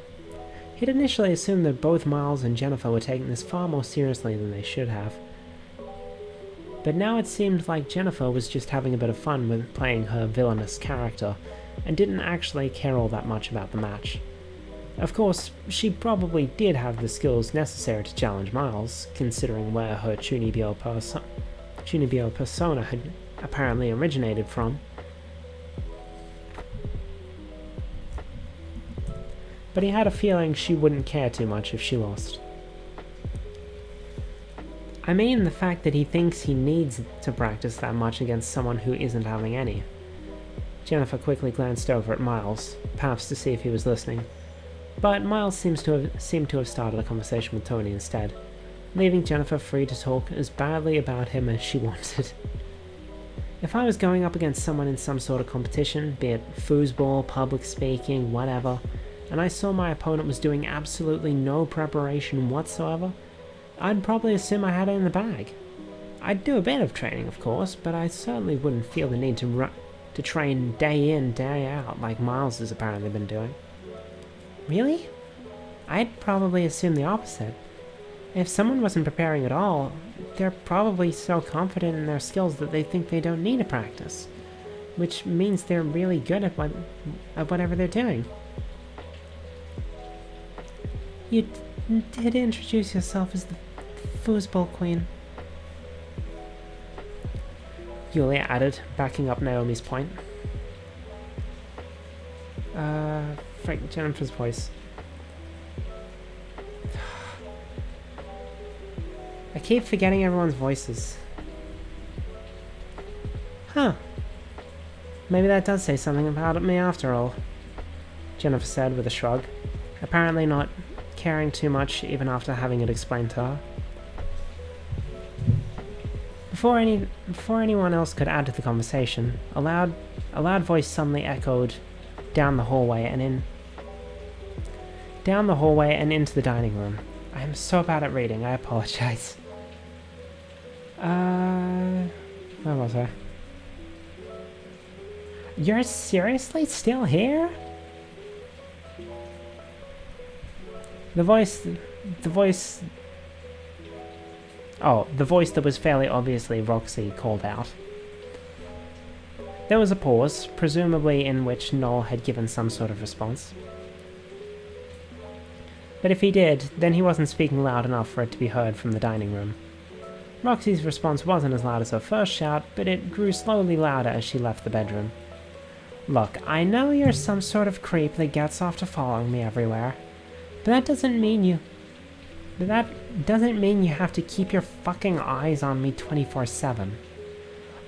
He'd initially assumed that both Miles and Jennifer were taking this far more seriously than they should have. But now it seemed like Jennifer was just having a bit of fun with playing her villainous character, and didn't actually care all that much about the match. Of course, she probably did have the skills necessary to challenge Miles, considering where her Chunibyo persona had apparently originated from. But he had a feeling she wouldn't care too much if she lost. I mean the fact that he thinks he needs to practice that much against someone who isn't having any. Jennifer quickly glanced over at Miles, perhaps to see if he was listening. But Miles seemed to have started a conversation with Tony instead, leaving Jennifer free to talk as badly about him as she wanted. If I was going up against someone in some sort of competition, be it foosball, public speaking, whatever, and I saw my opponent was doing absolutely no preparation whatsoever, I'd probably assume I had it in the bag. I'd do a bit of training, of course, but I certainly wouldn't feel the need to train day in, day out like Miles has apparently been doing. Really? I'd probably assume the opposite. If someone wasn't preparing at all, they're probably so confident in their skills that they think they don't need to practice, which means they're really good at whatever they're doing. You did introduce yourself as the foosball queen, Yulia added, backing up Naomi's point. Frank Jennifer's voice. I keep forgetting everyone's voices. Huh. Maybe that does say something about me after all, Jennifer said with a shrug, apparently not caring too much even after having it explained to her. Before anyone else could add to the conversation, a loud voice suddenly echoed down the hallway and into the dining room. I am so bad at reading, I apologize. Where was I? You're seriously still here? The voice that was fairly obviously Roxy called out. There was a pause, presumably in which Noel had given some sort of response. But if he did, then he wasn't speaking loud enough for it to be heard from the dining room. Roxy's response wasn't as loud as her first shout, but it grew slowly louder as she left the bedroom. Look, I know you're some sort of creep that gets off to following me everywhere, but that doesn't mean you have to keep your fucking eyes on me 24/7.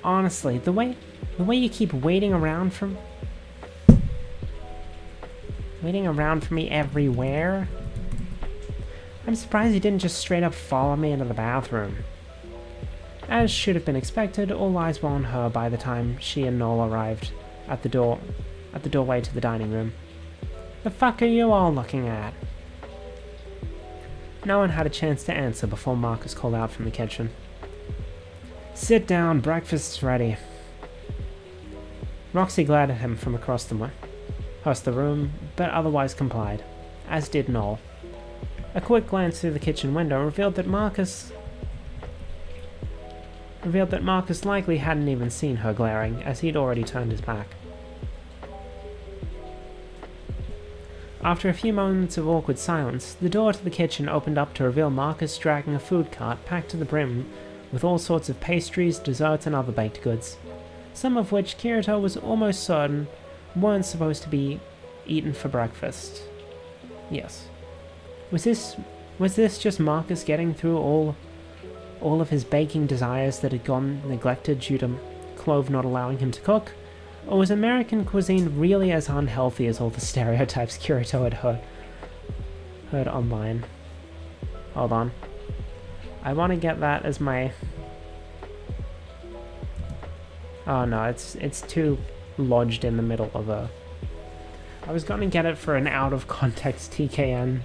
Honestly, the way you keep waiting around for me everywhere, I'm surprised you didn't just straight up follow me into the bathroom. As should have been expected, all eyes were on her by the time she and Noel arrived at the doorway to the dining room. The fuck are you all looking at? No one had a chance to answer before Marcus called out from the kitchen. Sit down, breakfast's ready. Roxy glared at him from across the room, but otherwise complied, as did Noel. A quick glance through the kitchen window revealed that Marcus likely hadn't even seen her glaring, as he'd already turned his back. After a few moments of awkward silence, the door to the kitchen opened up to reveal Marcus dragging a food cart packed to the brim with all sorts of pastries, desserts, and other baked goods, some of which Kirito was almost certain weren't supposed to be eaten for breakfast. Yes. Was this just Marcus getting through all of his baking desires that had gone neglected due to Clove not allowing him to cook? Or was American cuisine really as unhealthy as all the stereotypes Kirito had heard online? Hold on. I want to get that as my... Oh no, it's too lodged in the middle of a... I was going to get it for an out-of-context TKN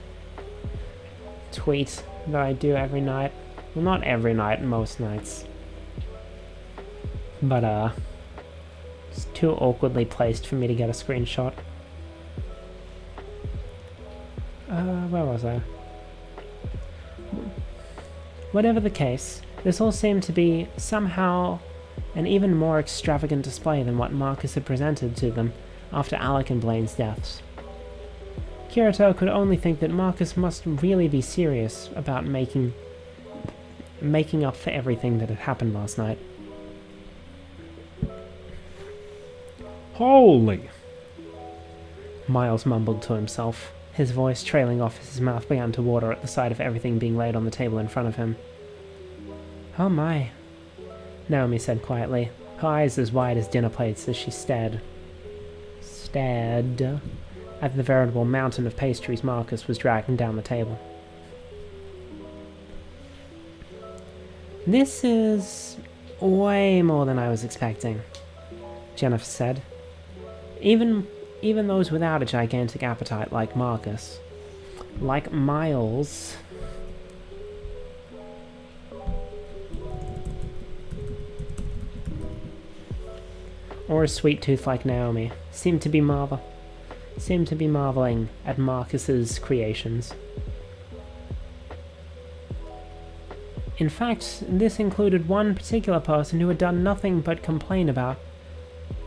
tweet that I do every night. Well, not every night, most nights. But, it's too awkwardly placed for me to get a screenshot. Where was I? Whatever the case, this all seemed to be somehow an even more extravagant display than what Marcus had presented to them after Alec and Blaine's deaths. Kirito could only think that Marcus must really be serious about making up for everything that had happened last night. Holy! Miles mumbled to himself. His voice trailing off as his mouth began to water at the sight of everything being laid on the table in front of him. Oh my, Naomi said quietly, her eyes as wide as dinner plates as she stared at the veritable mountain of pastries Marcus was dragging down the table. This is way more than I was expecting, Jennifer said. Even those without a gigantic appetite like Marcus, like Miles, or a sweet tooth like Naomi, seemed to be marveling at Marcus's creations. In fact, this included one particular person who had done nothing but complain about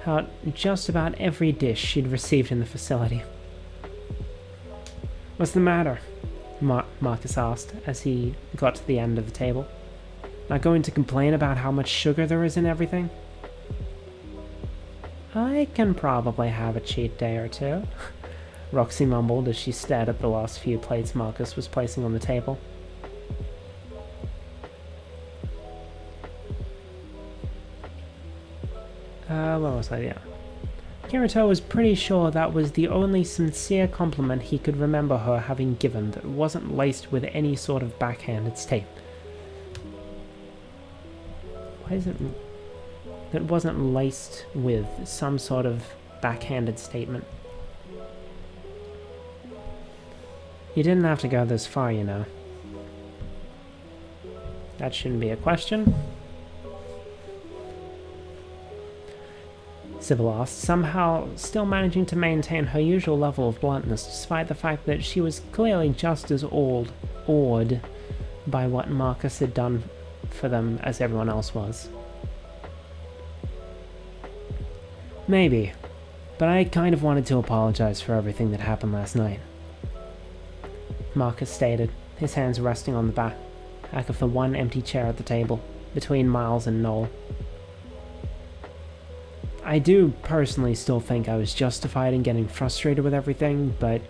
how just about every dish she'd received in the facility. What's the matter? Marcus asked as he got to the end of the table. Not going to complain about how much sugar there is in everything? I can probably have a cheat day or two, Roxy mumbled as she stared at the last few plates Marcus was placing on the table. What was that? Yeah. Kirito was pretty sure that was the only sincere compliment he could remember her having given that wasn't laced with any sort of backhanded statement. Why is it... that wasn't laced with some sort of backhanded statement? You didn't have to go this far, you know. That shouldn't be a question. Sybil asked, somehow still managing to maintain her usual level of bluntness despite the fact that she was clearly just as awed by what Marcus had done for them as everyone else was. Maybe, but I kind of wanted to apologize for everything that happened last night, Marcus stated, his hands resting on the back of the one empty chair at the table, between Miles and Noel. I do personally still think I was justified in getting frustrated with everything, but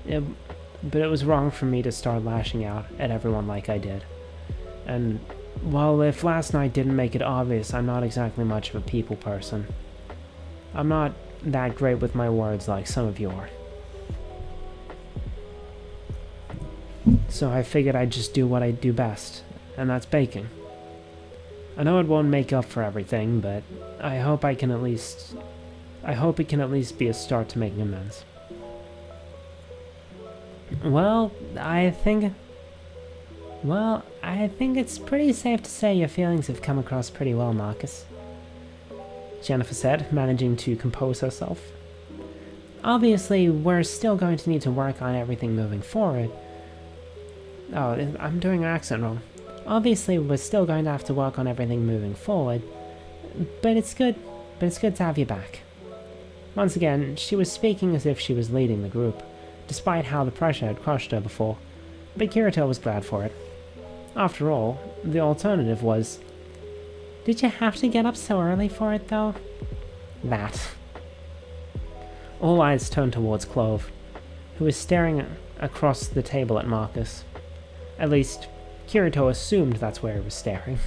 it was wrong for me to start lashing out at everyone like I did. And, well, if last night didn't make it obvious, I'm not exactly much of a people person. I'm not that great with my words like some of you are. So I figured I'd just do what I do best, and that's baking. I know it won't make up for everything, but I hope it can at least be a start to making amends. Well, I think it's pretty safe to say your feelings have come across pretty well, Marcus, Jennifer said, managing to compose herself. Obviously, we're still going to need to work on everything moving forward. Oh, I'm doing an accent wrong. Obviously, we're still going to have to work on everything moving forward, but it's good to have you back. Once again, she was speaking as if she was leading the group, despite how the pressure had crushed her before, but Kirito was glad for it. After all, the alternative was, "Did you have to get up so early for it, though?" That. All eyes turned towards Clove, who was staring across the table at Marcus. At least, Kirito assumed that's where he was staring.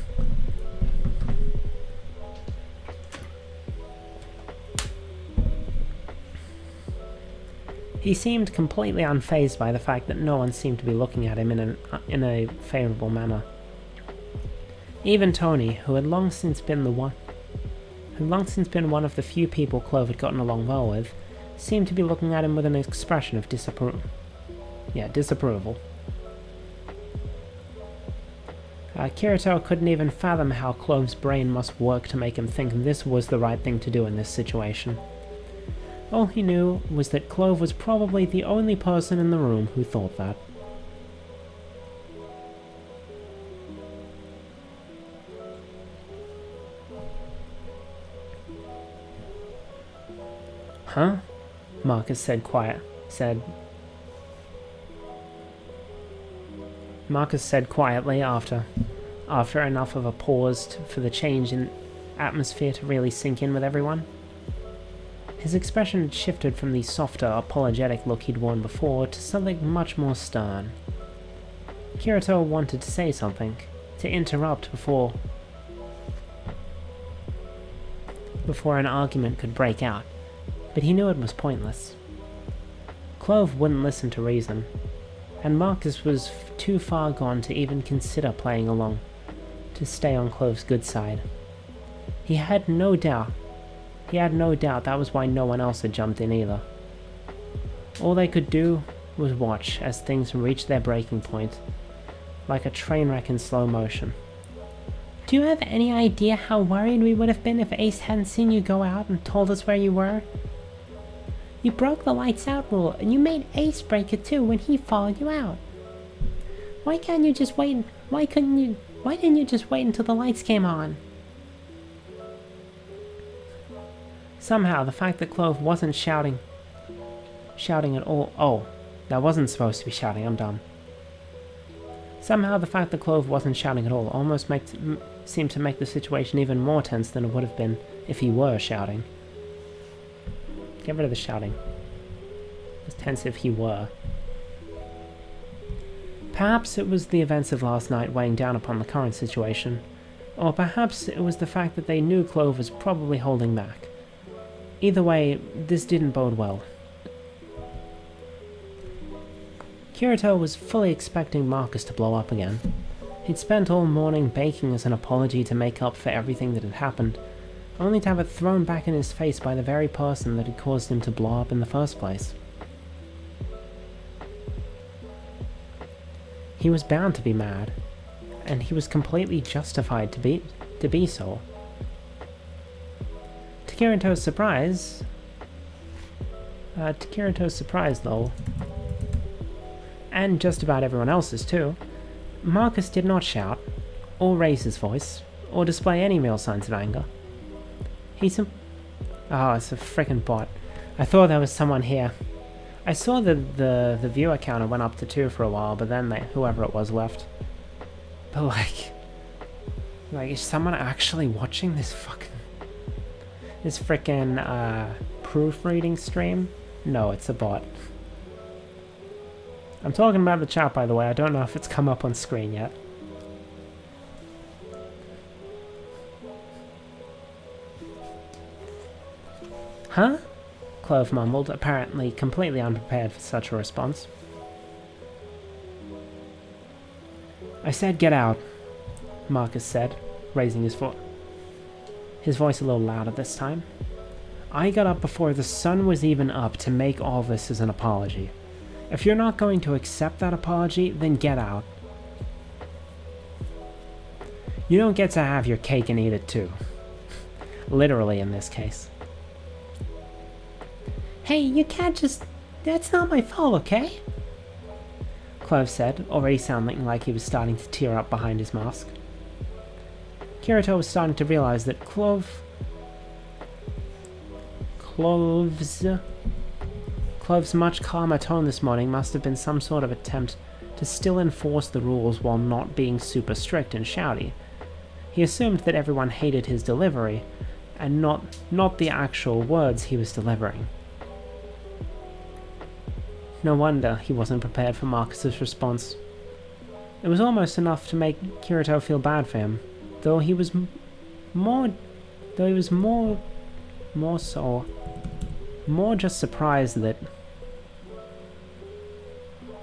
He seemed completely unfazed by the fact that no one seemed to be looking at him in a favourable manner. Even Tony, who had long since been one of the few people Clove had gotten along well with, seemed to be looking at him with an expression of disapproval. Kirito couldn't even fathom how Clove's brain must work to make him think this was the right thing to do in this situation. All he knew was that Clove was probably the only person in the room who thought that. Huh? Marcus said quietly after enough of a pause for the change in atmosphere to really sink in with everyone. His expression had shifted from the softer, apologetic look he'd worn before to something much more stern. Kirito wanted to say something, to interrupt before an argument could break out, but he knew it was pointless. Clove wouldn't listen to reason, and Marcus was too far gone to even consider playing along, to stay on Clove's good side. He had no doubt that was why no one else had jumped in either. All they could do was watch as things reached their breaking point, like a train wreck in slow motion. Do you have any idea how worried we would have been if Ace hadn't seen you go out and told us where you were? You broke the lights out rule, and you made Ace break it too when he followed you out. Why didn't you just wait until the lights came on? Somehow, the fact that Clove wasn't shouting at all— oh, that wasn't supposed to be shouting, I'm dumb. Somehow, the fact that Clove wasn't shouting at all almost seemed to make the situation even more tense than it would have been if he were shouting. Get rid of the shouting. It's tense if he were. Perhaps it was the events of last night weighing down upon the current situation, or perhaps it was the fact that they knew Clove was probably holding back. Either way, this didn't bode well. Kirito was fully expecting Marcus to blow up again. He'd spent all morning baking as an apology to make up for everything that had happened, only to have it thrown back in his face by the very person that had caused him to blow up in the first place. He was bound to be mad, and he was completely justified to be so. To Kirito's surprise though, and just about everyone else's too, Marcus did not shout, or raise his voice, or display any real signs of anger. Oh, it's a frickin' bot. I thought there was someone here. I saw the viewer counter went up to 2 for a while, but then whoever it was left. But like, is someone actually watching this frickin' proofreading stream? No, it's a bot. I'm talking about the chat, by the way. I don't know if it's come up on screen yet. Huh? Clove mumbled, apparently completely unprepared for such a response. I said get out, Marcus said, raising his voice a little louder this time. I got up before the sun was even up to make all this as an apology. If you're not going to accept that apology, then get out. You don't get to have your cake and eat it too. Literally in this case. Hey, you can't just— that's not my fault, okay? Clove said, already sounding like he was starting to tear up behind his mask. Kirito was starting to realize that Clove's Clove's much calmer tone this morning must have been some sort of attempt to still enforce the rules while not being super strict and shouty. He assumed that everyone hated his delivery, and not the actual words he was delivering. No wonder he wasn't prepared for Marcus's response. It was almost enough to make Kirito feel bad for him, though he was more just surprised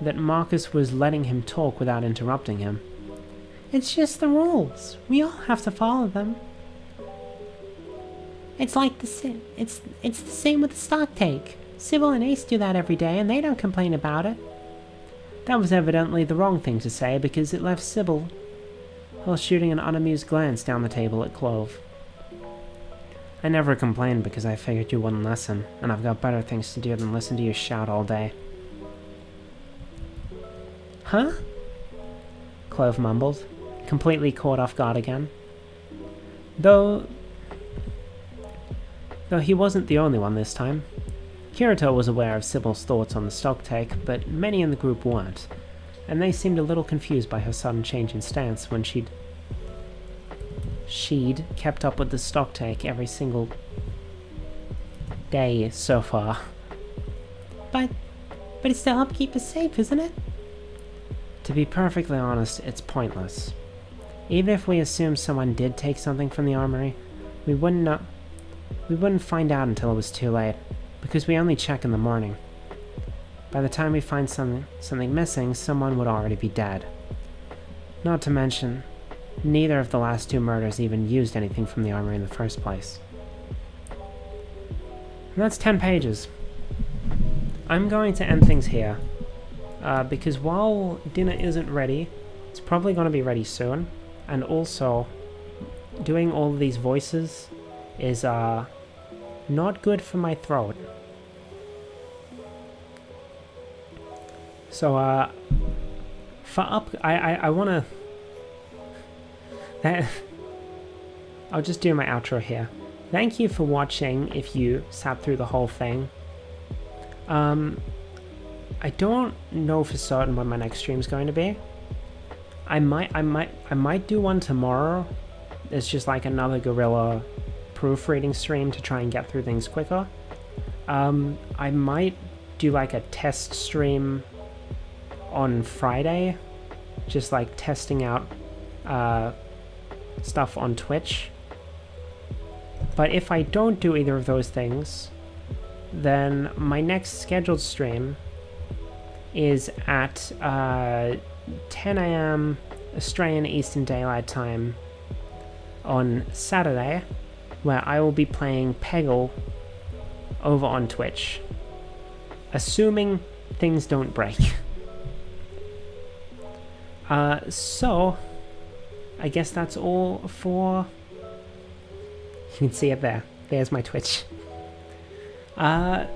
that Marcus was letting him talk without interrupting him. It's just the rules. We all have to follow them. It's like it's the same with the stock take. Sybil and Ace do that every day, and they don't complain about it. That was evidently the wrong thing to say, because it left Sybil while shooting an unamused glance down the table at Clove. I never complained because I figured you wouldn't listen, and I've got better things to do than listen to you shout all day. Huh? Clove mumbled, completely caught off guard again. Though he wasn't the only one this time. Kirito was aware of Sybil's thoughts on the stock take, but many in the group weren't, and they seemed a little confused by her sudden change in stance when she'd kept up with the stock take every single day so far. But it's to help keep us safe, isn't it? To be perfectly honest, it's pointless. Even if we assume someone did take something from the armory, we wouldn't find out until it was too late, because we only check in the morning. By the time we find something missing, someone would already be dead. Not to mention, neither of the last two murders even used anything from the armory in the first place. And that's 10 pages. I'm going to end things here, because while dinner isn't ready, it's probably going to be ready soon, and also, doing all of these voices is not good for my throat. So, I want to... I'll just do my outro here. Thank you for watching if you sat through the whole thing. I don't know for certain when my next stream's going to be. I might do one tomorrow. It's just like another guerrilla proofreading stream to try and get through things quicker. I might do like a test stream on Friday, just like testing out stuff on Twitch. But if I don't do either of those things, then my next scheduled stream is at 10 AM Australian Eastern Daylight Time on Saturday, where I will be playing Peggle over on Twitch, assuming things don't break. So I guess that's all for... You can see it there. There's my Twitch. I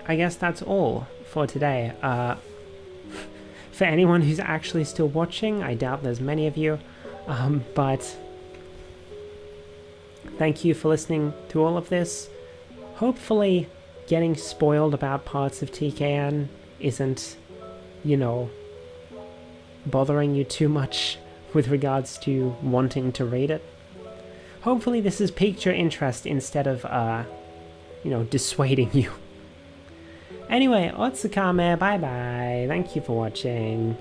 guess that's all for today. For anyone who's actually still watching, I doubt there's many of you, but thank you for listening to all of this. Hopefully getting spoiled about parts of TKN isn't, bothering you too much with regards to wanting to read it. Hopefully this has piqued your interest instead of, dissuading you. Anyway, otsukame, bye bye, thank you for watching.